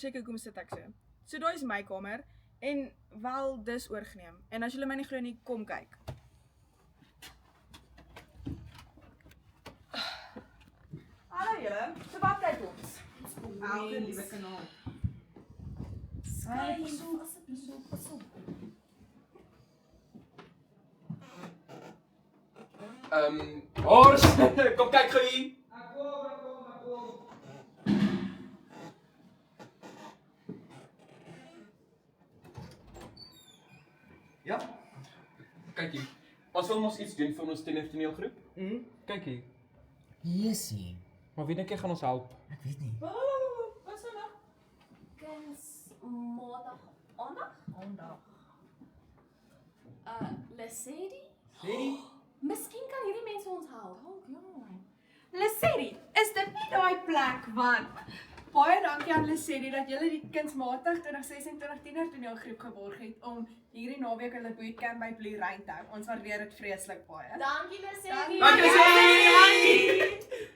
verseker hoekom sit ek so. So daai is my kamer en wel dis oorgeneem. En as julle my nie glo nie, kom kyk. Hallo julle, so wat kyk ons? Elke liewe kanaal. Skyn, pas op. Hors, kom kyk gou hier. Ek kom. Ja. Kyk hier. Ons wil mos iets doen vir ons toneelgroep. Kyk hier. Jessie, Maar wie dink jy gaan ons help? ek weet nie. Wat so nou? Kunsmatig aandag. Lesedi? Lady? Miskien kan hierdie mense ons help. Lesedi, is dit nie daai plek wat Baie dankie aan Lesedi dat julle die kunsmatig 2026 tienertoneelgroep geborg het om hierdie naweek hulle bootcamp by Blue Rain te hou. Ons waardeer dit vreeslik baie. Dankie Lesedi. Dankie, Lesedi!